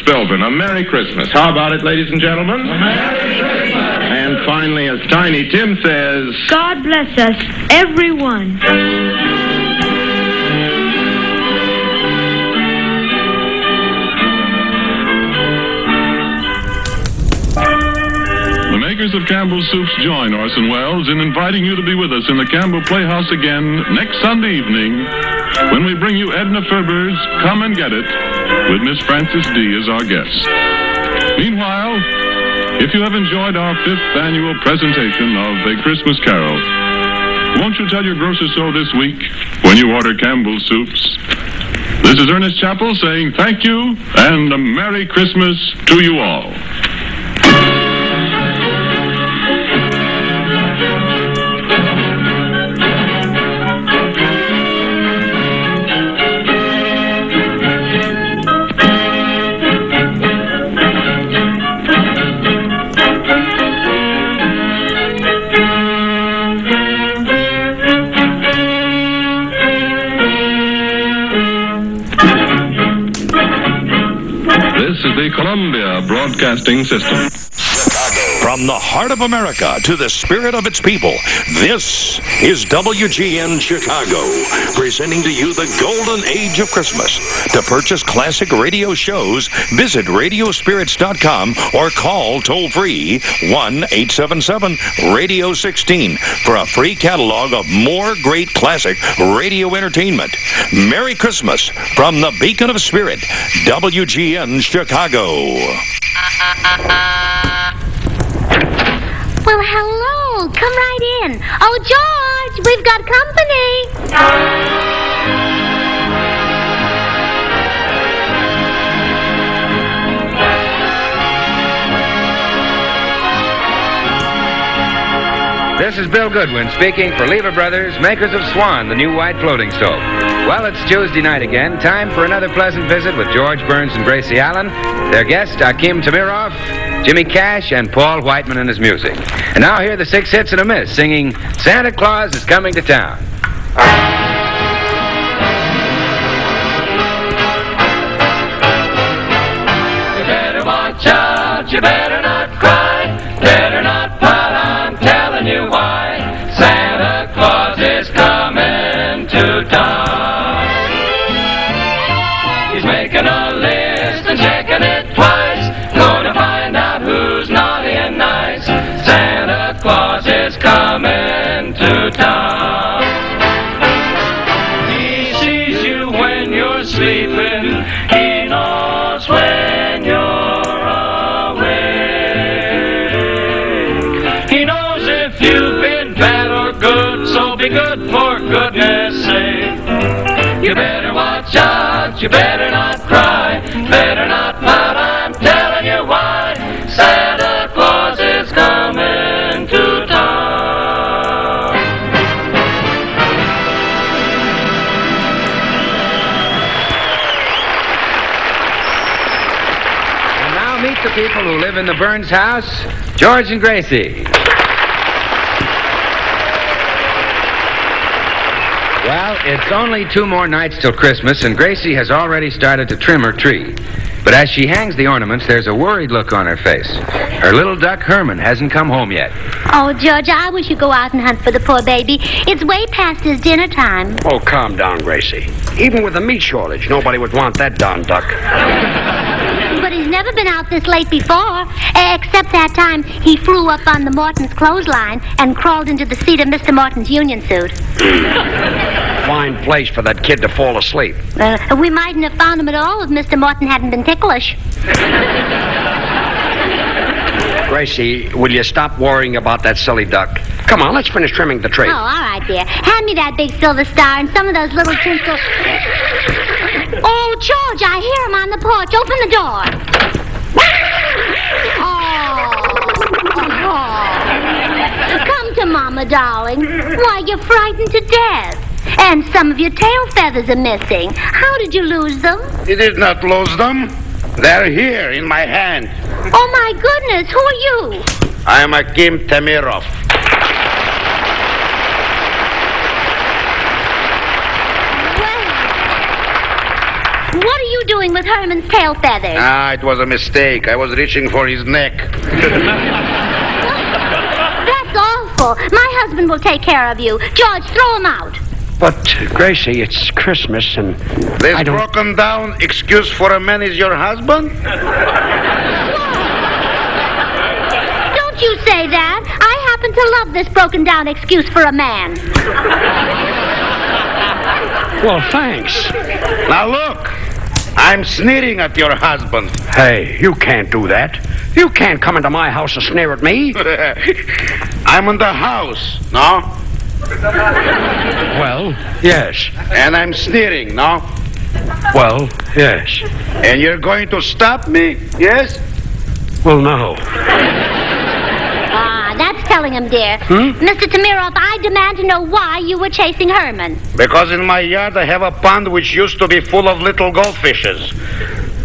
Spilvin. A Merry Christmas. How about it, ladies and gentlemen? A Merry Christmas. And finally, as Tiny Tim says, God bless us, everyone. The makers of Campbell's Soups join Orson Welles in inviting you to be with us in the Campbell Playhouse again next Sunday evening when we bring you Edna Ferber's Come and Get It with Miss Frances D. as our guest. Meanwhile, if you have enjoyed our 5th annual presentation of A Christmas Carol, won't you tell your grocer so this week when you order Campbell's Soups? This is Ernest Chappell saying thank you and a Merry Christmas to you all. this is the Columbia Broadcasting System. From the heart of America to the spirit of its people, this is WGN Chicago, presenting to you the golden age of Christmas. To purchase classic radio shows, visit radiospirits.com or call toll-free 1-877-RADIO-16 for a free catalog of more great classic radio entertainment. Merry Christmas from the Beacon of Spirit, WGN Chicago. Well, hello. Come right in. Oh, George, we've got company. This is Bill Goodwin speaking for Lever Brothers, makers of Swan, the new white floating stove. Well, it's Tuesday night again. Time for another pleasant visit with George Burns and Gracie Allen. Their guests are Kim Tamiroff, Jimmy Cash, and Paul Whiteman and his music. And now here are the 6 hits and a miss, singing Santa Claus is Coming to Town. You better watch out, you better not cry, better not pout, I'm telling you why. Santa Claus is coming to town. He's making a list and checking it twice, gonna find out who's naughty and nice. Santa Claus is coming to town. He sees you when you're sleeping, he knows when you're awake. He knows if you've been bad or good, so be good for goodness sake. You better watch out, you better not cry, better not pout, I'm telling you why. Santa Claus is coming to town. And now meet the people who live in the Burns house, George and Gracie. Well, it's only 2 more nights till Christmas, and Gracie has already started to trim her tree. But as she hangs the ornaments, there's a worried look on her face. Her little duck, Herman, hasn't come home yet. Oh, George, I wish you'd go out and hunt for the poor baby. It's way past his dinner time. Oh, calm down, Gracie. Even with a meat shortage, nobody would want that darn duck. But he's never been out this late before, except that time he flew up on the Morton's clothesline and crawled into the seat of Mr. Morton's union suit. Fine place for that kid to fall asleep. We mightn't have found him at all if Mr. Morton hadn't been ticklish. Gracie, will you stop worrying about that silly duck? Come on, let's finish trimming the tree. Oh, all right, dear. Hand me that big silver star and some of those little tinsel... Oh, George, I hear him on the porch. Open the door. Oh. Come to Mama, darling. Why, you're frightened to death. And some of your tail feathers are missing. How did you lose them? You did not lose them. They're here in my hand. Oh, my goodness. Who are you? I am Kim Tamiroff. What are you doing doing with Herman's tail feathers? Ah, it was a mistake. I was reaching for his neck. That's awful. My husband will take care of you. George, throw him out. But, Gracie, it's Christmas and This broken down excuse for a man is your husband? Don't you say that. I happen to love this broken down excuse for a man. Well, thanks. Now look, I'm sneering at your husband. Hey, you can't do that. You can't come into my house and sneer at me. I'm in the house, no? Well, yes. And I'm sneering, no? Well, yes. And you're going to stop me, yes? Well, no. That's telling him, dear. Mr. Tamiroff, I demand to know why you were chasing Herman. Because in my yard I have a pond which used to be full of little goldfishes.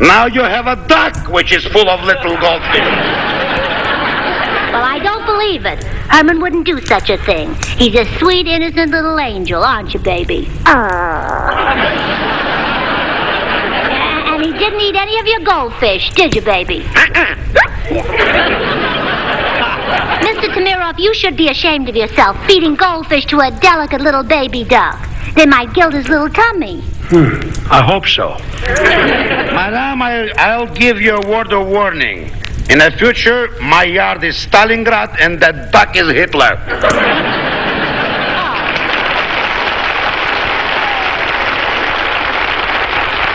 Now you have a duck which is full of little goldfishes. Well, I don't believe it. Herman wouldn't do such a thing. He's a sweet, innocent little angel, aren't you, baby? And he didn't eat any of your goldfish, did you, baby? Mr. Tamiroff, you should be ashamed of yourself, feeding goldfish to a delicate little baby duck. They might gild his little tummy. I hope so. Madame, I'll give you a word of warning. In the future, my yard is Stalingrad and that duck is Hitler.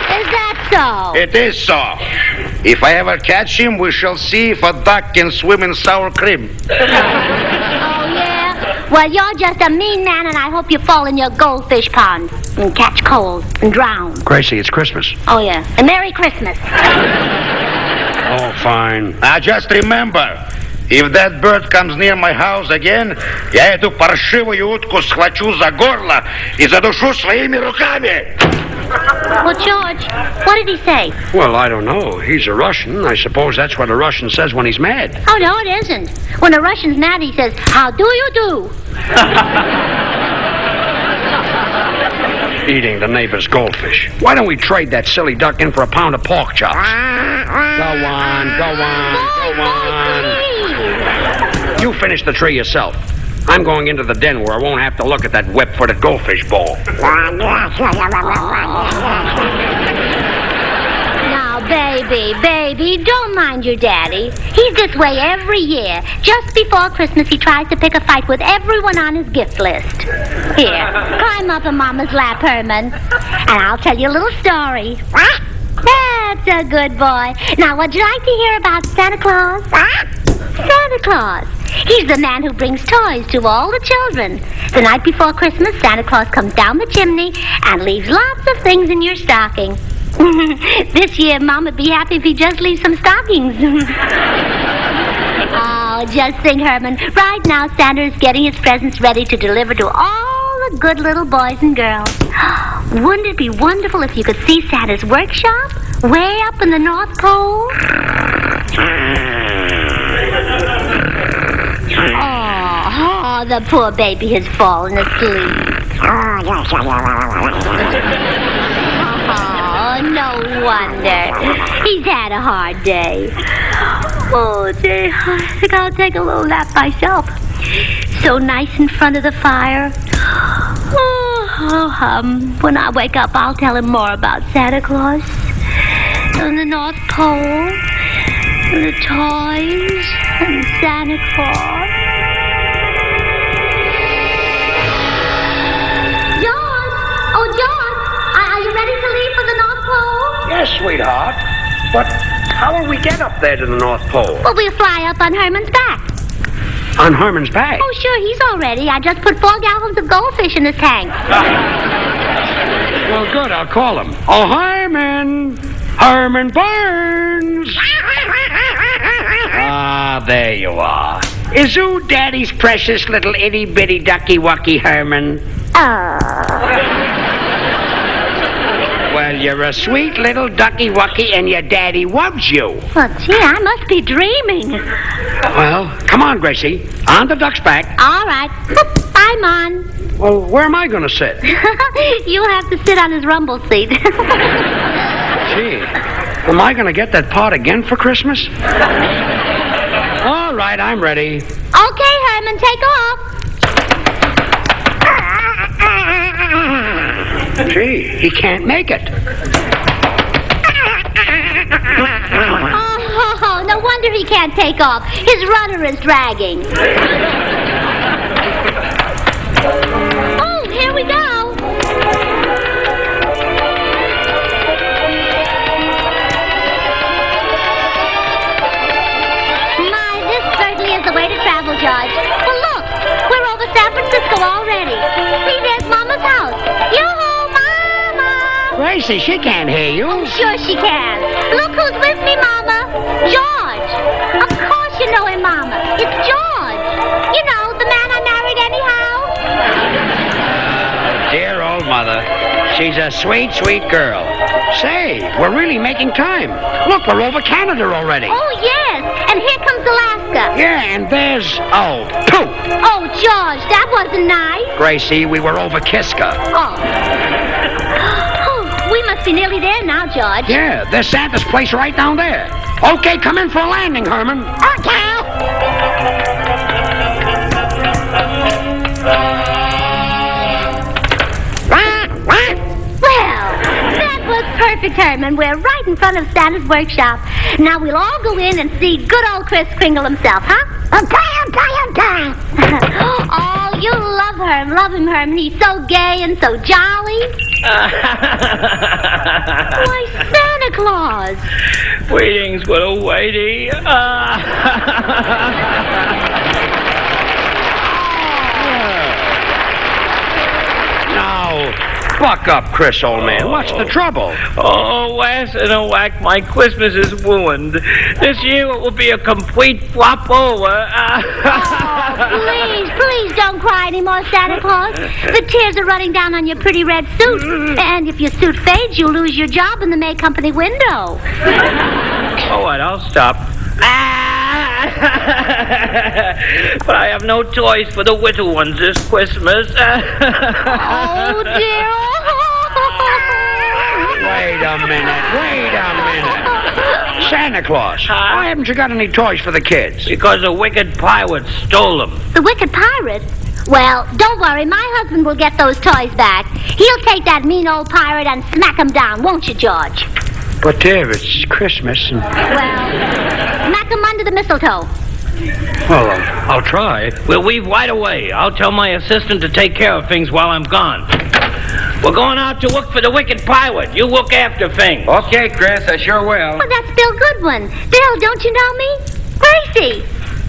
Is that so? It is so. If I ever catch him, we shall see if a duck can swim in sour cream. Oh, yeah? Well, you're just a mean man, and I hope you fall in your goldfish pond and catch cold and drown. Gracie, it's Christmas. Oh, yeah. And Merry Christmas. Oh, fine. Now, just remember, if that bird comes near my house again, я эту паршивую утку схвачу за горло и задушу своими руками. Well, George, what did he say? Well, I don't know. He's a Russian. I suppose that's what a Russian says when he's mad. Oh, no, it isn't. When a Russian's mad, he says, how do you do? Eating the neighbor's goldfish. Why don't we trade that silly duck in for a pound of pork chops? Go on. Please. You finish the tree yourself. I'm going into the den where I won't have to look at that web-footed goldfish ball. Now, baby, don't mind your daddy. He's this way every year. Just before Christmas, he tries to pick a fight with everyone on his gift list. Here, climb up in Mama's lap, Herman, and I'll tell you a little story. That's a good boy. Now, would you like to hear about Santa Claus? Santa Claus. He's the man who brings toys to all the children. The night before Christmas, Santa Claus comes down the chimney and leaves lots of things in your stocking. This year, Mom would be happy if he just leaves some stockings. Oh, just think, Herman. Right now, Santa is getting his presents ready to deliver to all the good little boys and girls. Wouldn't it be wonderful if you could see Santa's workshop way up in the North Pole? Oh, the poor baby has fallen asleep. Oh, no wonder. He's had a hard day. Oh, gee, I think I'll take a little nap myself. So nice in front of the fire. When I wake up, I'll tell him more about Santa Claus and the North Pole and the toys and Santa Claus. Are you ready to leave for the North Pole? Yes, sweetheart. But how will we get up there to the North Pole? Well, we'll fly up on Herman's back. On Herman's back? Oh, sure, he's all ready. I just put 4 gallons of goldfish in his tank. Well, good. I'll call him. Oh, Herman! Herman Burns! Ah, there you are. Is you Daddy's precious little itty-bitty ducky-wucky Herman? Well, you're a sweet little ducky-wucky and your daddy loves you. Well, gee, I must be dreaming. Well, come on, Gracie. On the duck's back. All right. I'm on. Well, where am I going to sit? You'll have to sit on his rumble seat. Gee, am I going to get that pot again for Christmas? All right, I'm ready. Okay, Herman, take off. Gee, he can't make it. Oh, no wonder he can't take off. His rudder is dragging. Oh, here we go. My, this certainly is the way to travel, George. Well, look, we're over San Francisco already. See, there's Mama's house. Yoo-hoo, Mama! Gracie, she can't hear you. Oh, sure she can. Look who's with me, Mama. George. Of course you know him, Mama. It's George. You know, the man I married anyhow. Dear old mother. She's a sweet, sweet girl. Say, we're really making time. Look, we're over Canada already. Oh, yes. And here comes Alaska. Yeah, and there's... Oh, pooh! Oh, George, that wasn't nice. Gracie, we were over Kiska. Oh. We must be nearly there now, George. Yeah, there's Santa's place right down there. Okay, come in for a landing, Herman. Okay. Well, that was perfect, Herman. We're right in front of Santa's workshop. Now we'll all go in and see good old Kris Kringle himself, huh? Oh, you love him, Herman. He's so gay and so jolly. Why, Santa Claus. Greetings, little lady. Now, buck up, Chris, old man. What's the trouble? Oh, last in a whack, my Christmas is ruined. This year it will be a complete flop over. Please don't cry anymore, Santa Claus. The tears are running down on your pretty red suit. And if your suit fades, you'll lose your job in the May Company window. All right, I'll stop. But I have no toys for the little ones this Christmas. Oh, dear. Wait a minute. Santa Claus, why haven't you got any toys for the kids? Because a wicked pirate stole them. The wicked pirate? Well, don't worry. My husband will get those toys back. He'll take that mean old pirate and smack him down, won't you, George? But, dear, it's Christmas and... Well, smack him under the mistletoe. Well, I'll try. We'll leave right away. I'll tell my assistant to take care of things while I'm gone. We're going out to look for the wicked pirate. You look after things. Okay, Chris, I sure will. Well, that's Bill Goodwin. Bill, don't you know me? Gracie.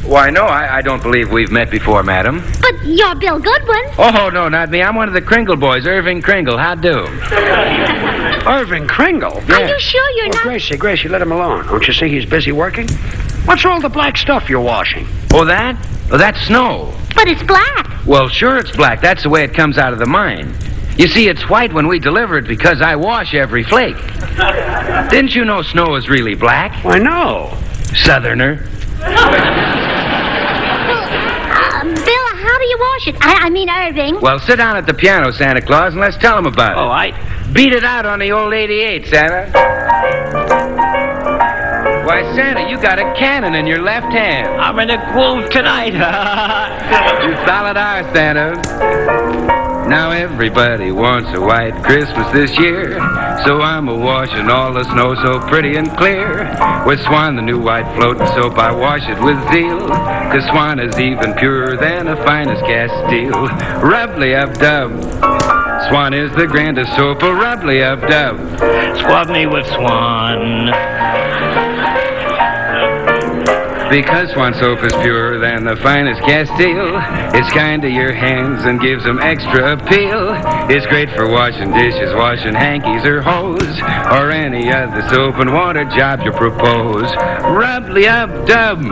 Why, no, I don't believe we've met before, madam. But you're Bill Goodwin. Oh, no, not me. I'm one of the Kringle boys, Irving Kringle. How do? Irving Kringle? Yeah. Are you sure you're not... Gracie, let him alone. Don't you see he's busy working? What's all the black stuff you're washing? Oh, that? Oh, that's snow. But it's black. Well, sure it's black. That's the way it comes out of the mine. You see, it's white when we deliver it because I wash every flake. Didn't you know snow is really black? Why, no. Southerner. Bill, how do you wash it? I mean, Irving. Well, sit down at the piano, Santa Claus, and let's tell him about it. All right. Beat it out on the old 88, Santa. Why, Santa, you got a cannon in your left hand. I'm in a groove tonight. You solid are, Santa. Now everybody wants a white Christmas this year, so I'm a-washing all the snow so pretty and clear. With Swan, the new white floating soap, I wash it with zeal, 'cause Swan is even purer than the finest cast steel. Rubbly-up-dub, Swan is the grandest soap, a rubbly-up-dub. Swab me with Swan. Because Swan soap is purer than the finest cast steel, it's kind to your hands and gives them extra appeal. It's great for washing dishes, washing hankies or hose, or any other soap and water job you propose. Rubbly-up-dub,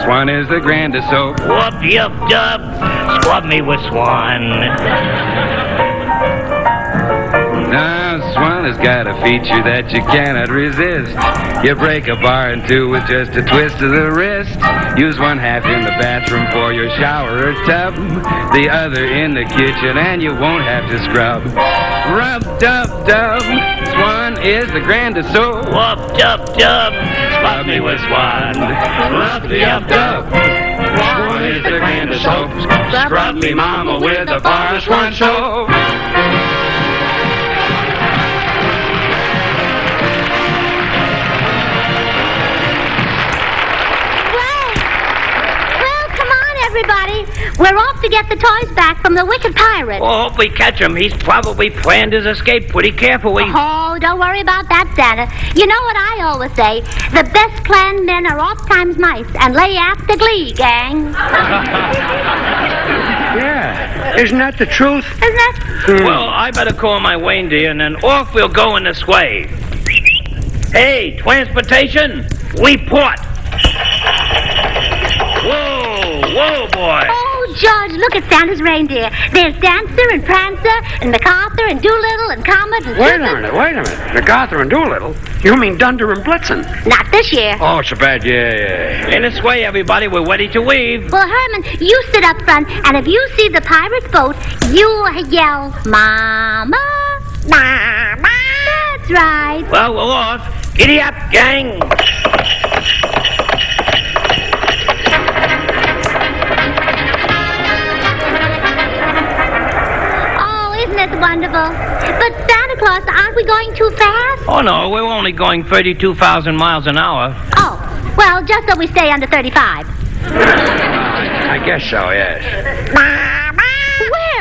Swan is the grandest soap. Whoop-yup-dub, swab me with Swan. Now, Swan has got a feature that you cannot resist. You break a bar in two with just a twist of the wrist. Use one half in the bathroom for your shower or tub, the other in the kitchen, and you won't have to scrub. Rub, dub, dub. Swan is the grandest soap. Whoop, dub, dub. Scrub me with Swan. Rub, dub, dub. Swan is the grandest soap. Scrub me, mama, with a bar of Swan soap. Everybody, we're off to get the toys back from the wicked pirate. Oh, hope we catch him. He's probably planned his escape pretty carefully. Oh, don't worry about that, Santa. You know what I always say? The best planned men are oft times mice and lay after glee, gang. Yeah, isn't that the truth? Isn't that? Well, I better call my reindeer, and then off we'll go in this way. Hey, transportation, report. Whoa, boy. Oh, George, look at Santa's reindeer. There's Dancer and Prancer and MacArthur and Doolittle and Comet and... Wait a minute. MacArthur and Doolittle? You mean Dunder and Blitzen? Not this year. Oh, it's a bad year. In this way, everybody, we're ready to leave. Well, Herman, you sit up front, and if you see the pirate's boat, you yell, Mama, Mama. That's right. Well, we're off. Giddy up, gang. That's wonderful. But Santa Claus, aren't we going too fast? Oh, no, we're only going 32,000 miles an hour. Oh, well, just so we stay under 35. I guess so, yes.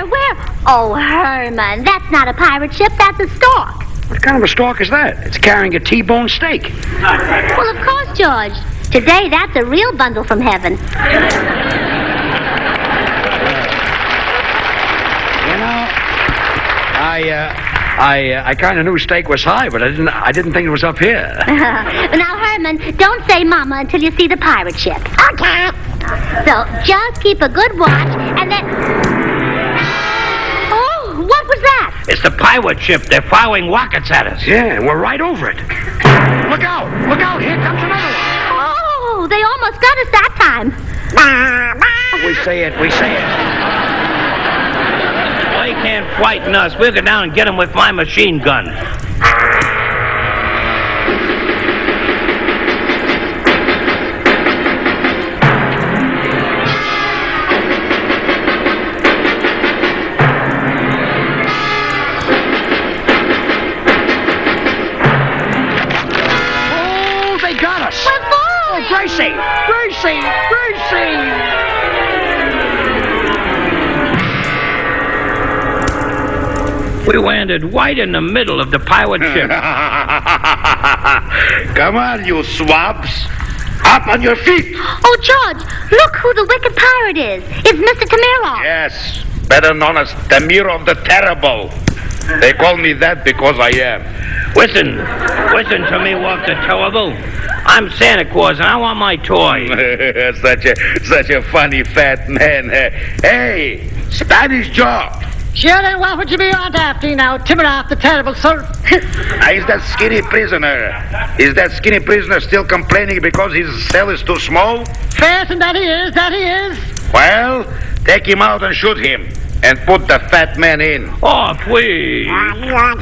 Where? Oh, Herman, that's not a pirate ship, that's a stork. What kind of a stork is that? It's carrying a T-bone steak. Well, of course, George. Today, that's a real bundle from heaven. I kind of knew steak was high, but I didn't think it was up here. Now, Herman, don't say Mama until you see the pirate ship. Okay. So just keep a good watch, and then... Oh, what was that? It's the pirate ship. They're firing rockets at us. Yeah, and we're right over it. Look out! Here comes another one. Oh, they almost got us that time. We say it. They can't frighten us. We'll go down and get them with my machine gun. Oh, they got us. We're falling. Oh, Gracie! We landed right in the middle of the pirate ship. Come on, you swabs. Up on your feet. Oh, George, look who the wicked pirate is. It's Mr. Tamirov. Yes, better known as Tamir of the Terrible. They call me that because I am. Listen to me, Walk the Terrible. I'm Santa Claus, and I want my toy. such a funny fat man. Hey, Spanish Joe. Sure, then what would you be on after now? Timirov the Terrible, sir. Is that skinny prisoner? Is that skinny prisoner still complaining because his cell is too small? Fasten, that he is. Well, take him out and shoot him. And put the fat man in. Oh, please. A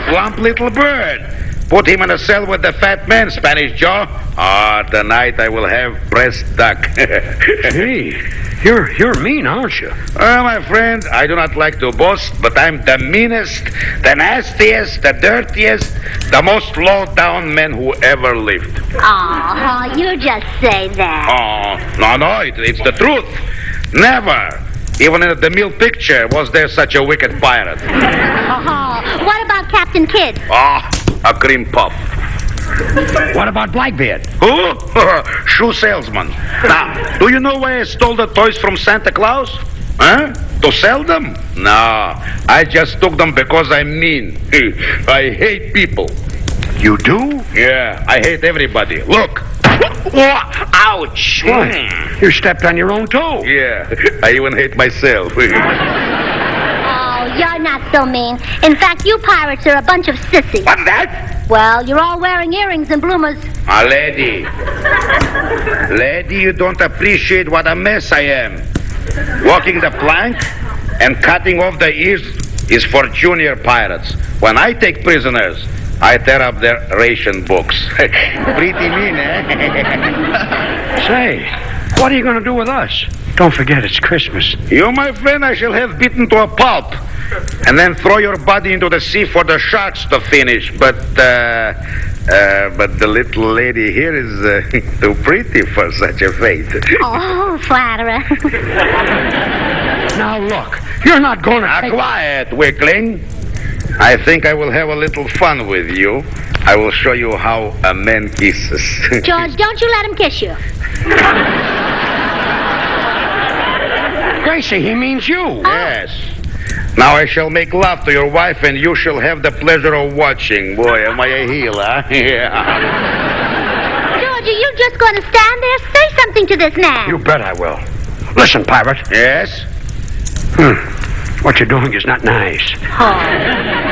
plump little bird. Put him in a cell with the fat man, Spanish Joe. Tonight I will have breast duck. Hey, you're mean, aren't you? Well, my friend, I do not like to boast, but I'm the meanest, the nastiest, the dirtiest, the most low-down man who ever lived. Oh, you just say that. No, it's the truth. Never, even in the mill picture, was there such a wicked pirate. What about Captain Kidd? A cream puff. What about Blackbeard? Who? Shoe salesman. Now, do you know why I stole the toys from Santa Claus? Huh? To sell them? No, I just took them because I'm mean. I hate people. You do? Yeah, I hate everybody. Look. Ouch. What? You stepped on your own toe. Yeah, I even hate myself. you're not so mean. In fact, you pirates are a bunch of sissies. What's that? Well, you're all wearing earrings and bloomers. Lady. Lady, you don't appreciate what a mess I am. Walking the plank and cutting off the ears is for junior pirates. When I take prisoners, I tear up their ration books. Pretty mean, eh? Say, what are you going to do with us? Don't forget, it's Christmas. You, my friend, I shall have beaten to a pulp. And then throw your body into the sea for the sharks to finish. But the little lady here is too pretty for such a fate. Oh, flatterer. Now, look, you're not going to take... Quiet, weakling. I think I will have a little fun with you. I will show you how a man kisses. George, don't you let him kiss you. Gracie, he means you. Yes. Now I shall make love to your wife, and you shall have the pleasure of watching. Boy, am I a heel, huh? Yeah. George, are you just going to stand there? Say something to this man. You bet I will. Listen, pirate. Yes? What you're doing is not nice. Oh,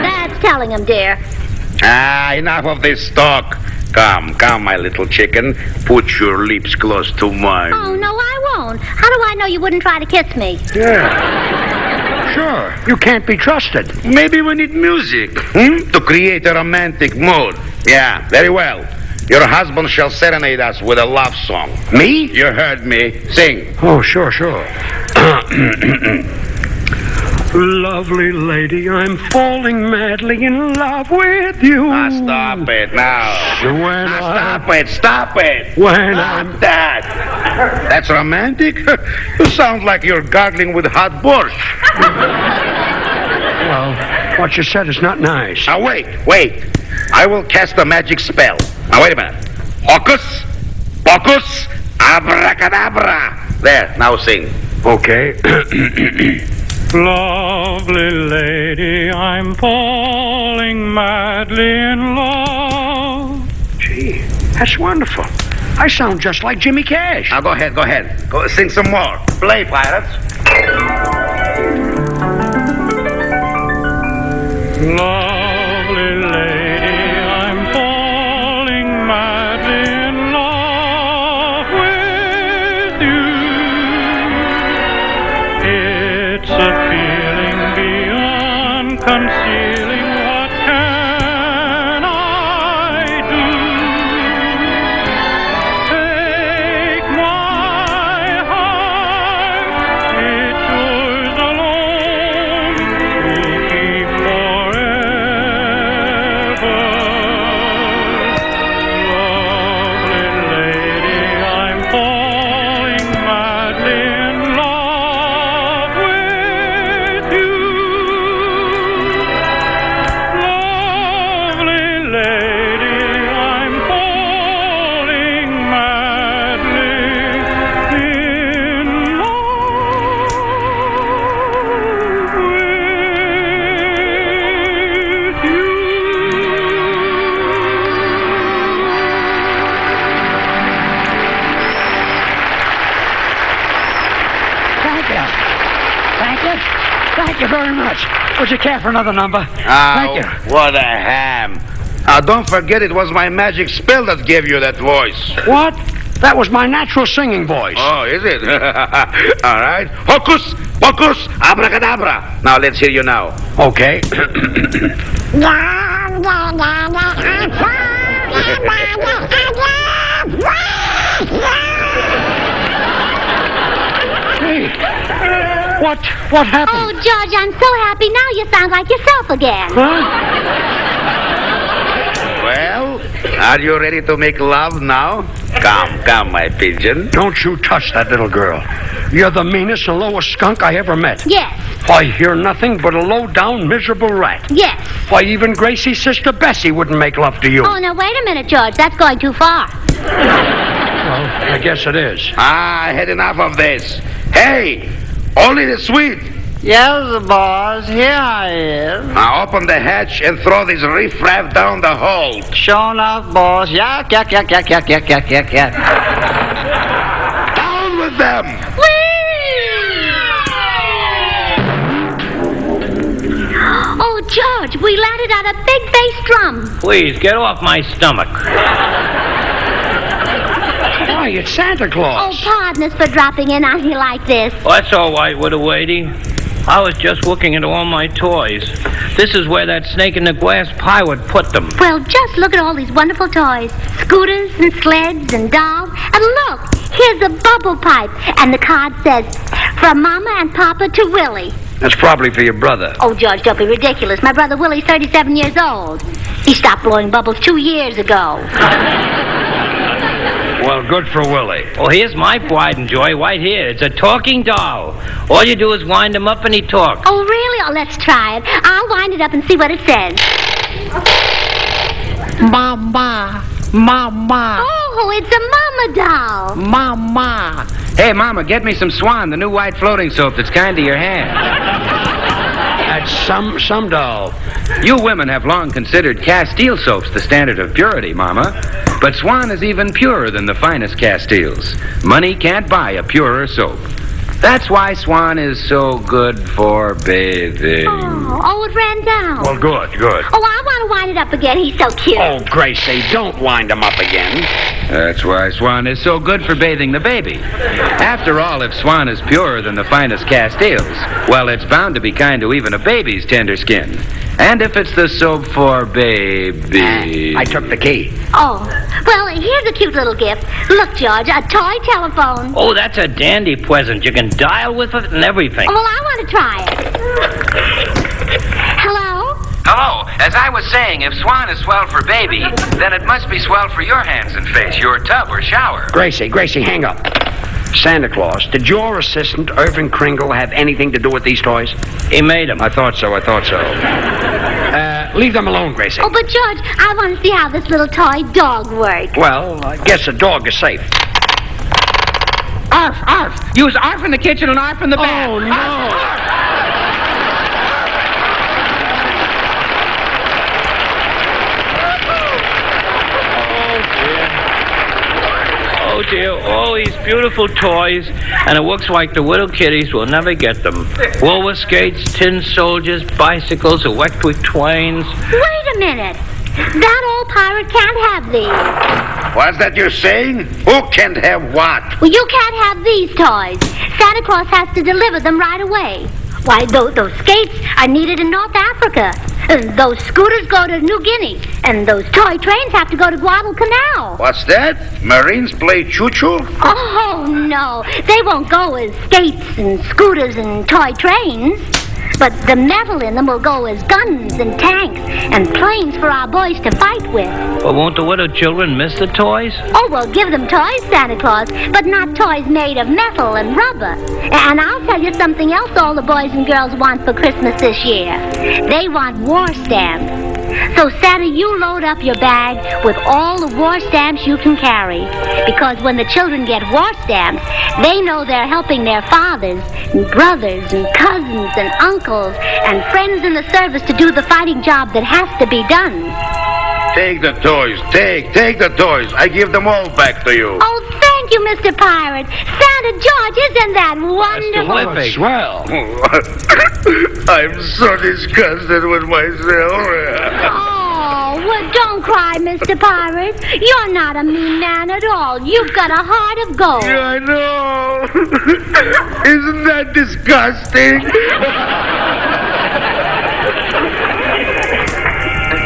that's telling him, dear. Enough of this talk. Come, my little chicken. Put your lips close to mine. Oh, no, I won't. How do I know you wouldn't try to kiss me? Yeah. Sure, you can't be trusted. Maybe we need music, to create a romantic mood. Yeah, very well. Your husband shall serenade us with a love song. Me? You heard me. Sing. Oh, sure. Lovely lady, I'm falling madly in love with you. Stop it now. Stop it. When I'm that. That's romantic? You sound like you're gargling with hot borscht. Well, what you said is not nice. Now, wait. I will cast a magic spell. Now, wait a minute. Hocus, pocus, abracadabra. There, now sing. Okay. Lovely lady, I'm falling madly in love. Gee, that's wonderful. I sound just like Jimmy Cash. Now, go ahead. Go sing some more. Play, pirates. Lovely lady, I'm falling madly in love with you. It's a feeling beyond concealing. What can I do? Take my heart, it's yours alone to keep forever. Lovely lady, I'm falling madly in love with you. Lovely lady, I'm falling madly in love with you. Thank you very much. Would you care for another number? Thank you. What a ham. Now, don't forget it was my magic spell that gave you that voice. What? That was my natural singing voice. Oh, is it? All right. Hocus, pocus, abracadabra. Now, let's hear you now. Okay. Hey, what happened? Oh, George, I'm so happy now you sound like yourself again. Huh? Well, are you ready to make love now? Come, my pigeon. Don't you touch that little girl. You're the meanest and lowest skunk I ever met. Yes, Why, you're nothing but a low-down, miserable rat. yes. Why, even Gracie's sister Bessie wouldn't make love to you. Oh, now, wait a minute, George. That's going too far. Well, I guess it is. I had enough of this. Hey, only the sweet. Yes, boss, here I is. Now open the hatch and throw this riffraff down the hole. Sure enough, boss. Yak. Down with them! George, we landed on a big bass drum. Please, get off my stomach. Why, it's Santa Claus. Oh, pardon us for dropping in on you like this. Oh, that's all right, little lady. I was just looking at all my toys. This is where that snake in the glass pirate put them. Well, just look at all these wonderful toys. Scooters and sleds and dolls. And look, here's a bubble pipe. And the card says, from Mama and Papa to Willie. That's probably for your brother. Oh, George, don't be ridiculous. My brother Willie's 37 years old. He stopped blowing bubbles 2 years ago. Well, good for Willie. Oh, here's my pride and joy right here. It's a talking doll. All you do is wind him up and he talks. Oh, really? Oh, let's try it. I'll wind it up and see what it says. Mama. Mama. Oh, it's a mama doll. Mama. Hey, Mama, get me some Swan, the new white floating soap that's kind to your hand. That's some doll. You women have long considered Castile soaps the standard of purity, Mama. But Swan is even purer than the finest Castiles. Money can't buy a purer soap. That's why Swan is so good for bathing. Oh, it ran down. Well, good. Oh, I want to wind it up again. He's so cute. Oh, Gracie, don't wind him up again. That's why Swan is so good for bathing the baby. After all, if Swan is purer than the finest Castiles, well, it's bound to be kind to even a baby's tender skin. And if it's the soap for baby... I took the key. Oh, well, here's a cute little gift. Look, George, a toy telephone. Oh, that's a dandy present. You can dial with it and everything. Oh, well, I want to try it. Hello? Hello. As I was saying, if Swan is swell for baby, then it must be swell for your hands and face, your tub or shower. Gracie, hang up. Santa Claus, did your assistant, Irvin Kringle, have anything to do with these toys? He made them. I thought so. Leave them alone, Gracie. Oh, but George, I want to see how this little toy dog works. Well, I guess the dog is safe. Arf! Use Arf in the kitchen and Arf in the bath. Oh, no. Arf. Oh, dear, all these beautiful toys, and it looks like the little kiddies will never get them. Roller skates, tin soldiers, bicycles, electric trains. Wait a minute. That old pirate can't have these. What's that you're saying? Who can't have what? Well, you can't have these toys. Santa Claus has to deliver them right away. Why, those skates are needed in North Africa. And those scooters go to New Guinea. And those toy trains have to go to Guadalcanal. What's that? Marines play choo-choo? Oh, no. They won't go as skates and scooters and toy trains. But the metal in them will go as guns and tanks and planes for our boys to fight with. But won't the little children miss the toys? Oh, well, give them toys, Santa Claus, but not toys made of metal and rubber. And I'll tell you something else all the boys and girls want for Christmas this year. They want war stamps. So, Santa, you load up your bag with all the war stamps you can carry. Because when the children get war stamps, they know they're helping their fathers and brothers and cousins and uncles and friends in the service to do the fighting job that has to be done. Take the toys. Take the toys. I give them all back to you. Oh, thank you, Mr. Pirate. Santa George, isn't that wonderful? That's swell. I'm so disgusted with myself. Oh, well, don't cry, Mr. Pirate. You're not a mean man at all. You've got a heart of gold. Yeah, I know. Isn't that disgusting?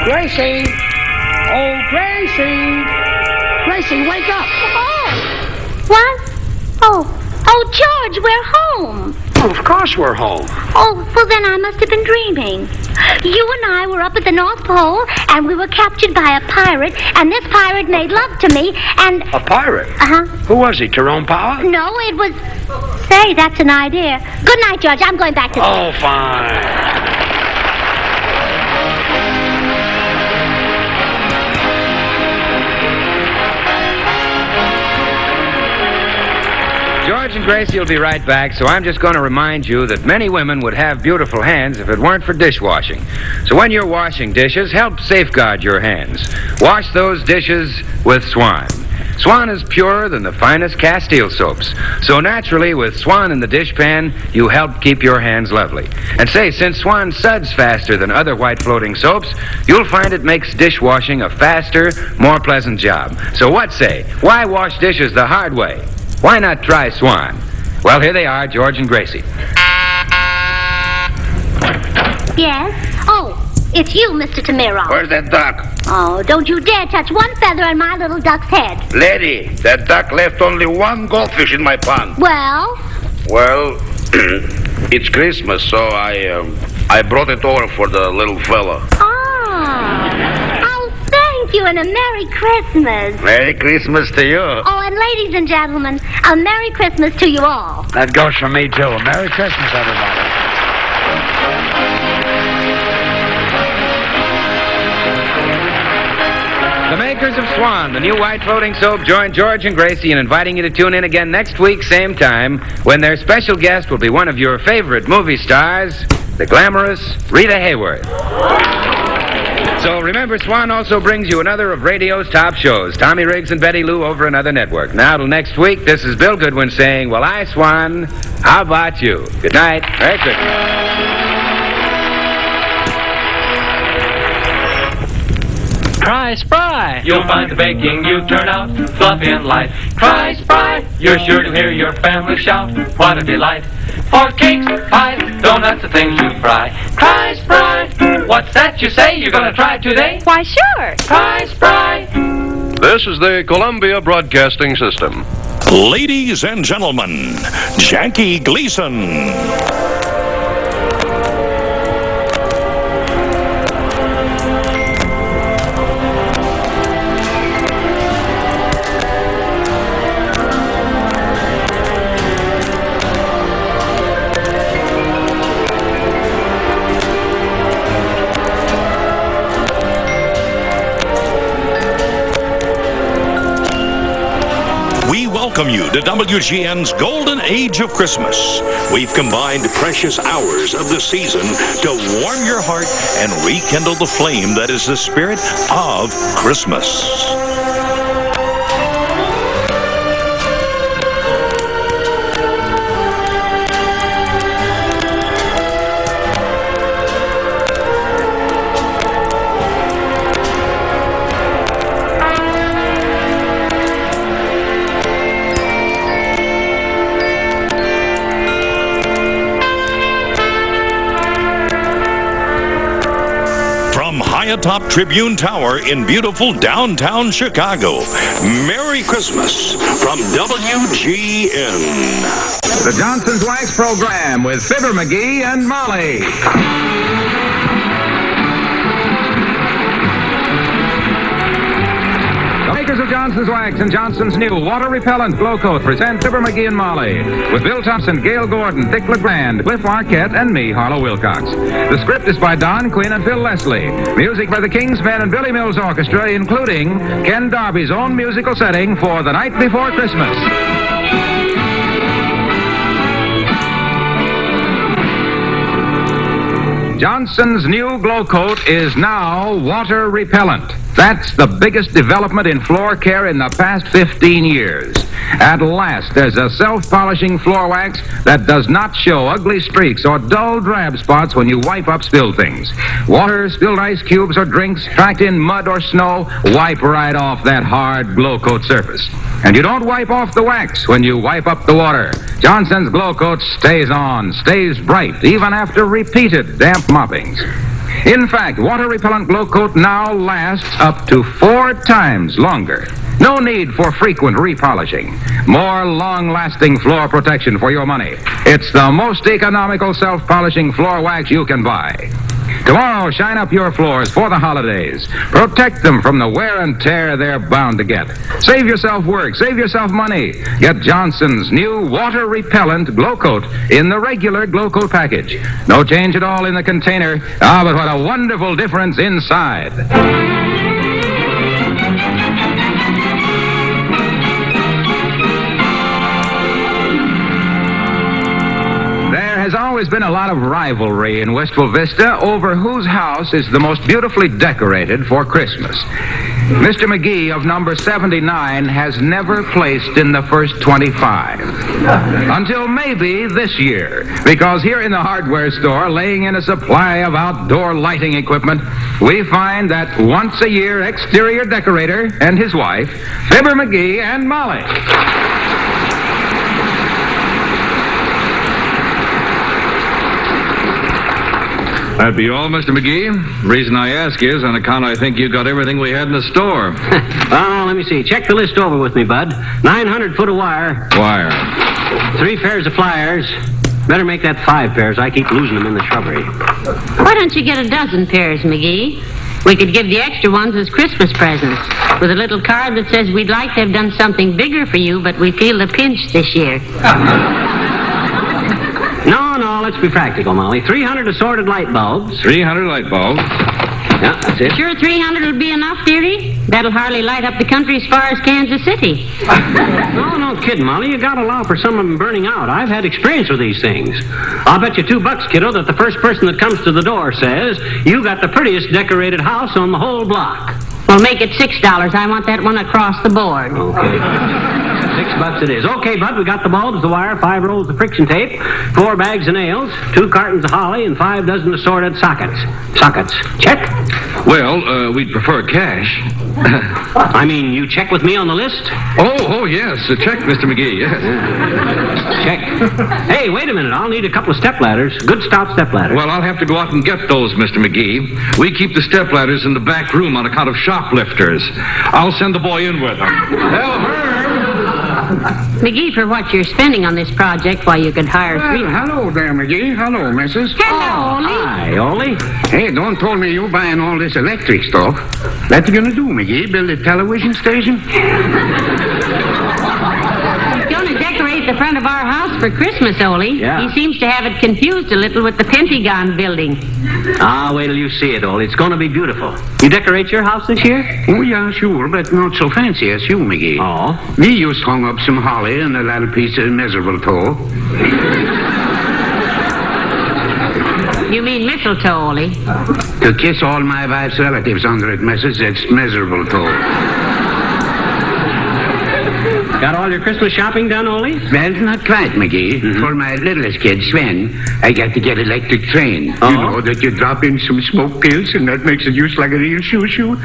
Gracie! Oh, Gracie! Gracie, wake up! Oh, what? Oh, George, we're home. Oh, of course we're home. Oh, well, then I must have been dreaming. You and I were up at the North Pole, and we were captured by a pirate, and this pirate made love to me, and... A pirate? Uh-huh. Who was he, Tyrone Power? No, it was... Say, that's an idea. Good night, George. I'm going back to... Oh, fine. George and Gracie will be right back, so I'm just going to remind you that many women would have beautiful hands if it weren't for dishwashing. So when you're washing dishes, help safeguard your hands. Wash those dishes with Swan. Swan is purer than the finest Castile soaps. So naturally, with Swan in the dishpan, you help keep your hands lovely. And say, since Swan suds faster than other white floating soaps, you'll find it makes dishwashing a faster, more pleasant job. So what say? Why wash dishes the hard way? Why not try Swan? Well, here they are, George and Gracie. Yes? Oh, it's you, Mr. Tamiro. Where's that duck? Oh, don't you dare touch one feather on my little duck's head. Lady, that duck left only one goldfish in my pond. Well? Well, it's Christmas, so I brought it over for the little fella. Oh, thank you, and a Merry Christmas. Merry Christmas to you. Oh, and ladies and gentlemen, a Merry Christmas to you all. That goes for me, too. Merry Christmas, everybody. The makers of Swan, the new white floating soap, join George and Gracie in inviting you to tune in again next week, same time, when their special guest will be one of your favorite movie stars, the glamorous Rita Hayworth. So remember, Swan also brings you another of radio's top shows, Tommy Riggs and Betty Lou over another network. Now till next week, this is Bill Goodwin saying, well, I, Swan, how about you? Good night. Merry Christmas. Try Spry. You'll find the baking you turn out fluffy and light. Try Spry. You're sure to hear your family shout. What a delight. For cakes, pies, donuts, the things you fry. Try Spry. What's that you say you're going to try today? Why, sure. Try Spry. This is the Columbia Broadcasting System. Ladies and gentlemen, Jackie Gleason. Welcome you to WGN's Golden Age of Christmas. We've combined precious hours of the season to warm your heart and rekindle the flame that is the spirit of Christmas. Atop Tribune Tower in beautiful downtown Chicago. Merry Christmas from WGN. The Johnson's Wax Program with Fibber McGee and Molly. The makers of Johnson's Wax and Johnson's new water-repellent glow coat present Fibber McGee and Molly with Bill Thompson, Gail Gordon, Dick LeGrand, Cliff Arquette, and me, Harlow Wilcox. The script is by Don Quinn and Phil Leslie. Music by the King's Men and Billy Mills Orchestra, including Ken Darby's own musical setting for The Night Before Christmas. Johnson's new glow coat is now water repellent. That's the biggest development in floor care in the past 15 years. At last, there's a self-polishing floor wax that does not show ugly streaks or dull drab spots when you wipe up spilled things. Water, spilled ice cubes, or drinks tracked in mud or snow wipe right off that hard glow coat surface. And you don't wipe off the wax when you wipe up the water. Johnson's glow coat stays on, stays bright, even after repeated damp moppings. In fact, water-repellent glow coat now lasts up to 4 times longer. No need for frequent repolishing. More long-lasting floor protection for your money. It's the most economical self-polishing floor wax you can buy. Tomorrow, shine up your floors for the holidays. Protect them from the wear and tear they're bound to get. Save yourself work. Save yourself money. Get Johnson's new water-repellent glow coat in the regular glow coat package. No change at all in the container. But what a wonderful difference inside. There's always been a lot of rivalry in Wistful Vista over whose house is the most beautifully decorated for Christmas. Mr. McGee of number 79 has never placed in the first 25. Until maybe this year, because here in the hardware store, laying in a supply of outdoor lighting equipment, we find that once-a-year exterior decorator and his wife, Fibber McGee and Molly. That'd be all, Mr. McGee. Reason I ask is on account I think you got everything we had in the store. Well, let me see. Check the list over with me, bud. 900 foot of wire. Wire. 3 pairs of pliers. Better make that 5 pairs. I keep losing them in the shrubbery. Why don't you get a dozen pairs, McGee? We could give the extra ones as Christmas presents, with a little card that says we'd like to have done something bigger for you, but we feel the pinch this year. No, let's be practical, Molly. 300 assorted light bulbs. 300 light bulbs. Yeah, that's it. Sure 300 will be enough, dearie? That'll hardly light up the country as far as Kansas City. No kidding, Molly. You gotta allow for some of them burning out. I've had experience with these things. I'll bet you $2, kiddo, that the first person that comes to the door says, you got the prettiest decorated house on the whole block. Well, make it $6. I want that one across the board. Okay. $6 it is. Okay, bud, we got the bulbs, the wire, 5 rolls of friction tape, 4 bags of nails, 2 cartons of holly, and 5 dozen assorted sockets. Check? Well, we'd prefer cash. I mean, you check with me on the list? Oh, yes. Check, Mr. McGee, yes. Check. Hey, wait a minute. I'll need a couple of step ladders. Good stout step ladders. Well, I'll have to go out and get those, Mr. McGee. We keep the step ladders in the back room on account of shoplifters. I'll send the boy in with them. McGee, for what you're spending on this project, why you could hire 3. Hello there, McGee. Hello, missus. Hello, Ollie. Hi, Ollie. Hey, don't told me you buying all this electric stuff. What you gonna do, McGee? Build a television station? He's going to decorate the front of our house for Christmas, Ollie. Yeah. He seems to have it confused a little with the Pentagon building. Wait till you see it, Ollie. It's going to be beautiful. You decorate your house this year? Oh, yeah, sure, but not so fancy as you, McGee. Oh? We just hung up some holly and a little piece of miserable toe. You mean mistletoe, Ollie? To kiss all my wife's relatives under it, missus, it's miserable toe. Got all your Christmas shopping done, Ollie? Well, not quite, McGee. For my littlest kid, Sven, I got to get electric train. Oh? You know, that you drop in some smoke pills and that makes it just like a real shoo-shoo.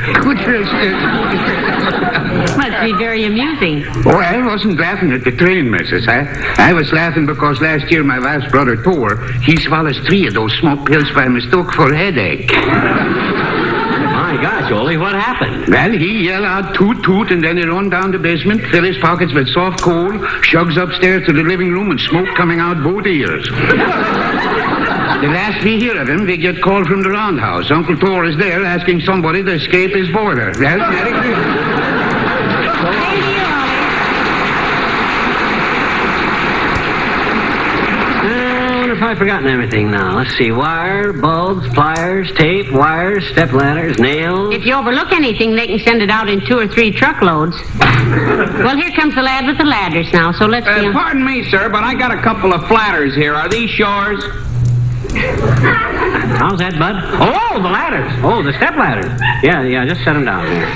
Must be very amusing. Oh, I wasn't laughing at the train, missus. I was laughing because last year my wife's brother, Thor, he swallows 3 of those smoke pills by mistake for a headache. My gosh, Ollie, what happened? Well, he yelled out toot toot and then he run down the basement, fill his pockets with soft coal, shugs upstairs to the living room and smoke coming out both ears. The last we hear of him, we get called from the roundhouse. Uncle Thor is there asking somebody to escape his boarder. Well, Merry Christmas. If I've forgotten everything now. Let's see. Wire, bulbs, pliers, tape, wires, step ladders, nails. If you overlook anything, they can send it out in 2 or 3 truckloads. Well, here comes the lad with the ladders now, so let's see. Pardon me, sir, but I got a couple of flatters here. Are these yours? How's that, bud? Oh, the ladders. Oh, the step ladders. Yeah, just set them down there.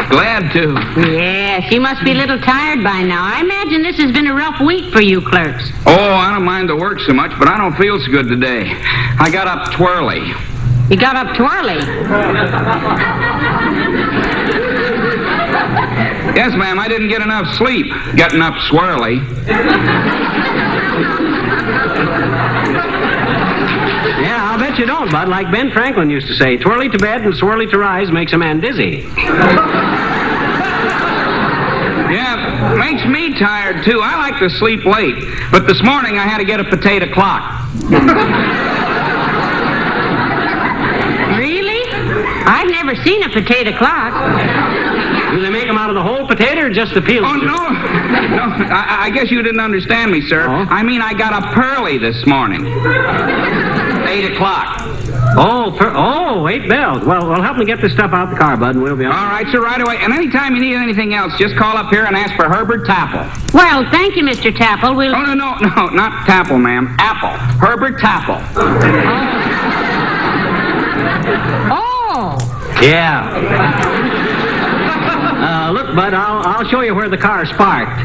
Glad to. Yes, you must be a little tired by now. I imagine this has been a rough week for you clerks. Oh, I don't mind the work so much, but I don't feel so good today. I got up twirly. You got up twirly? Yes, ma'am, I didn't get enough sleep. Getting up swirly. Yeah, I'll bet you don't, bud. Like Ben Franklin used to say, twirly to bed and swirly to rise makes a man dizzy. Yeah, makes me tired, too. I like to sleep late. But this morning I had to get a potato clock. Really? I've never seen a potato clock. Do they make them out of the whole potato or just the peel? Oh, no. I guess you didn't understand me, sir. Oh? I mean, I got up early this morning. 8 o'clock. Oh, 8 bells. Well, help me get this stuff out the car, bud, and we'll be on. All right, sir, right away. And anytime you need anything else, just call up here and ask for Herbert Tapple. Well, thank you, Mr. Tapple. We'll... Oh, no, not Tapple, ma'am. Apple. Herbert Tapple. Oh. Yeah. Look, Bud, I'll show you where the car's parked.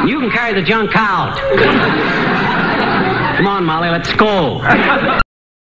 You can carry the junk out. Come on, Molly, let's go.